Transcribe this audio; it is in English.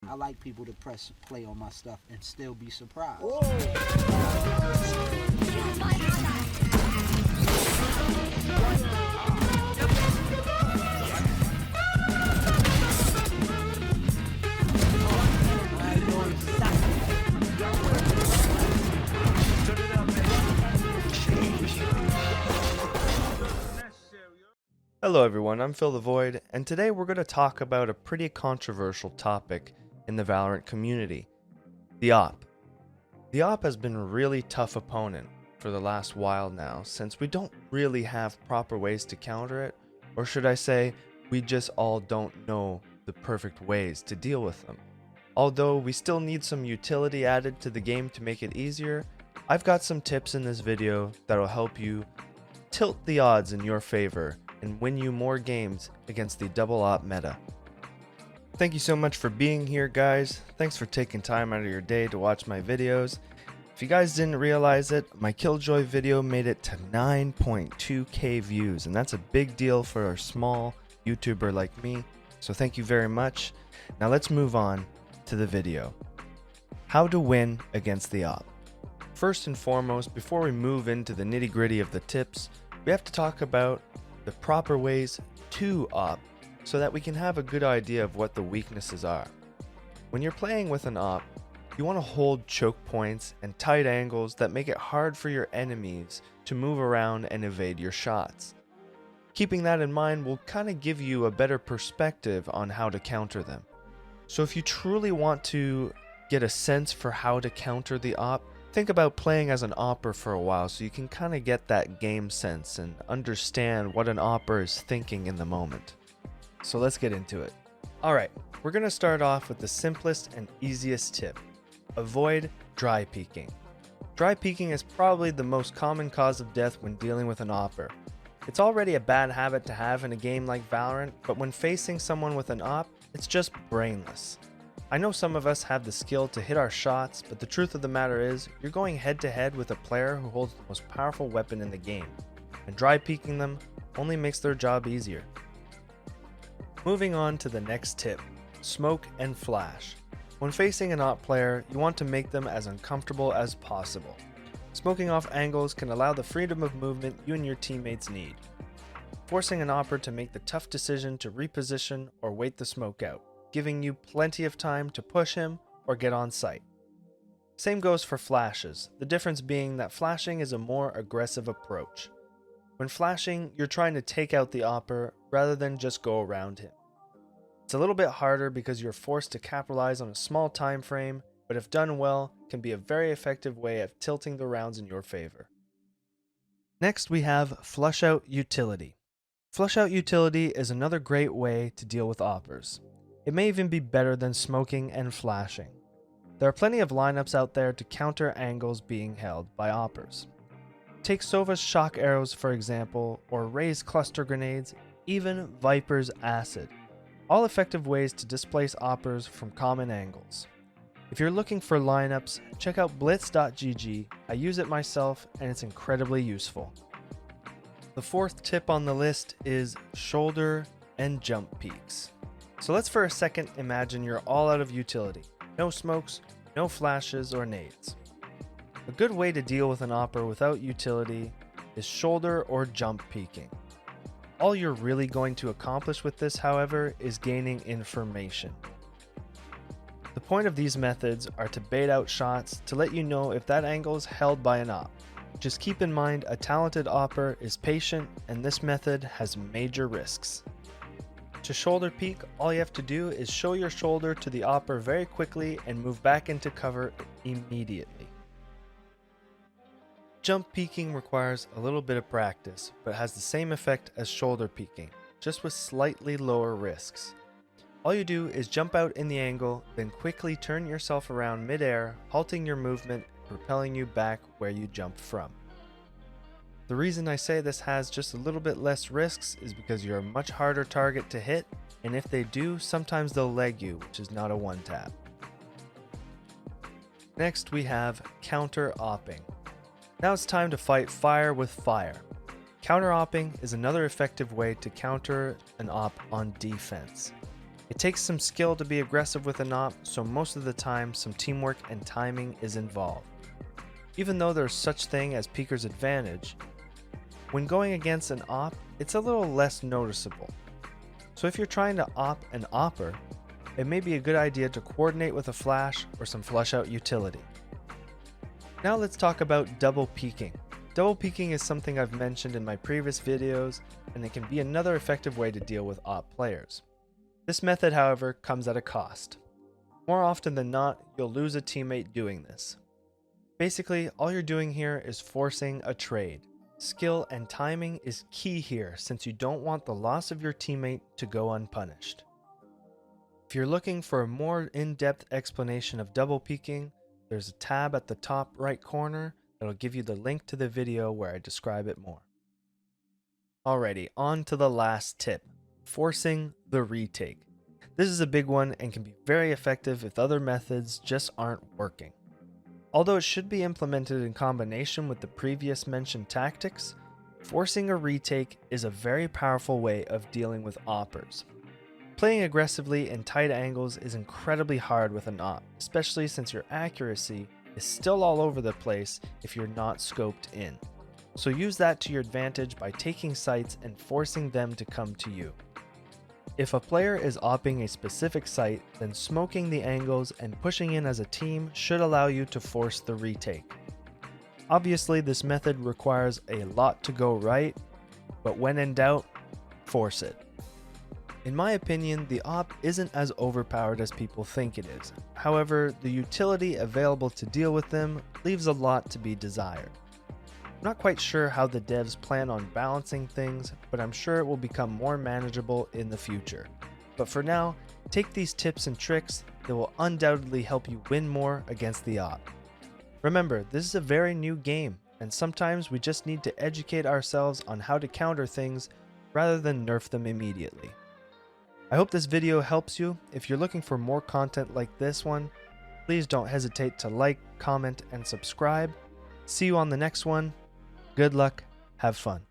I like people to press play on my stuff and still be surprised. Hello everyone, I'm Phil the Void, and today we're going to talk about a pretty controversial topic in the Valorant community, the AWP. The AWP has been a really tough opponent for the last while now, since we don't really have proper ways to counter it, or should I say, we just all don't know the perfect ways to deal with them. Although we still need some utility added to the game to make it easier, I've got some tips in this video that'll help you tilt the odds in your favor and win you more games against the double AWP meta. Thank you so much for being here, guys. Thanks for taking time out of your day to watch my videos. If you guys didn't realize it, my Killjoy video made it to 9.2k views, and that's a big deal for a small YouTuber like me, so thank you very much. Now let's move on to the video. How to win against the AWP. First and foremost, before we move into the nitty-gritty of the tips, we have to talk about the proper ways to AWP so that we can have a good idea of what the weaknesses are. When you're playing with an AWP, you want to hold choke points and tight angles that make it hard for your enemies to move around and evade your shots. Keeping that in mind will kind of give you a better perspective on how to counter them. So if you truly want to get a sense for how to counter the AWP, think about playing as an AWPer for a while so you can kind of get that game sense and understand what an AWPer is thinking in the moment. So let's get into it. Alright, we're going to start off with the simplest and easiest tip. Avoid dry peeking. Dry peeking is probably the most common cause of death when dealing with an AWPer. It's already a bad habit to have in a game like Valorant, but when facing someone with an AWP, it's just brainless. I know some of us have the skill to hit our shots, but the truth of the matter is, you're going head to head with a player who holds the most powerful weapon in the game, and dry peeking them only makes their job easier. Moving on to the next tip, smoke and flash. When facing an AWP player, you want to make them as uncomfortable as possible. Smoking off angles can allow the freedom of movement you and your teammates need, forcing an AWPer to make the tough decision to reposition or wait the smoke out, giving you plenty of time to push him or get on site. Same goes for flashes, the difference being that flashing is a more aggressive approach. When flashing, you're trying to take out the AWPer rather than just go around him. It's a little bit harder because you're forced to capitalize on a small time frame, but if done well, can be a very effective way of tilting the rounds in your favor. Next we have flush out utility. Flush out utility is another great way to deal with AWPers. It may even be better than smoking and flashing. There are plenty of lineups out there to counter angles being held by AWPers. Take Sova's shock arrows for example, or Ray's cluster grenades, even Viper's acid. All effective ways to displace AWPers from common angles. If you're looking for lineups, check out blitz.gg. I use it myself and it's incredibly useful. The fourth tip on the list is shoulder and jump peaks. So let's for a second imagine you're all out of utility. No smokes, no flashes or nades. A good way to deal with an AWPer without utility is shoulder or jump peeking. All you're really going to accomplish with this, however, is gaining information. The point of these methods are to bait out shots to let you know if that angle is held by an AWP. Just keep in mind a talented AWPer is patient and this method has major risks. To shoulder peek, all you have to do is show your shoulder to the AWPer very quickly and move back into cover immediately. Jump peeking requires a little bit of practice, but has the same effect as shoulder peeking, just with slightly lower risks. All you do is jump out in the angle, then quickly turn yourself around mid-air, halting your movement and propelling you back where you jumped from. The reason I say this has just a little bit less risks is because you're a much harder target to hit, and if they do, sometimes they'll leg you, which is not a one-tap. Next we have counter-opping. Now it's time to fight fire with fire. Counter-opping is another effective way to counter an AWP on defense. It takes some skill to be aggressive with an op, so most of the time some teamwork and timing is involved. Even though there's such thing as peeker's advantage, when going against an op, it's a little less noticeable. So if you're trying to op an opper, it may be a good idea to coordinate with a flash or some flush out utility. Now let's talk about double peeking. Double peeking is something I've mentioned in my previous videos, and it can be another effective way to deal with op players. This method, however, comes at a cost. More often than not, you'll lose a teammate doing this. Basically, all you're doing here is forcing a trade. Skill and timing is key here, since you don't want the loss of your teammate to go unpunished. If you're looking for a more in-depth explanation of double peeking, there's a tab at the top right corner that'll give you the link to the video where I describe it more. Alrighty, on to the last tip, forcing the retake. This is a big one and can be very effective if other methods just aren't working. Although it should be implemented in combination with the previous mentioned tactics, forcing a retake is a very powerful way of dealing with oppers. Playing aggressively in tight angles is incredibly hard with an op, especially since your accuracy is still all over the place if you're not scoped in. So use that to your advantage by taking sites and forcing them to come to you. If a player is opping a specific site, then smoking the angles and pushing in as a team should allow you to force the retake. Obviously, this method requires a lot to go right, but when in doubt, force it. In my opinion, the op isn't as overpowered as people think it is. However, the utility available to deal with them leaves a lot to be desired. I'm not quite sure how the devs plan on balancing things, but I'm sure it will become more manageable in the future. But for now, take these tips and tricks that will undoubtedly help you win more against the op. Remember, this is a very new game, and sometimes we just need to educate ourselves on how to counter things rather than nerf them immediately. I hope this video helps you. If you're looking for more content like this one, please don't hesitate to like, comment, and subscribe. See you on the next one. Good luck, have fun.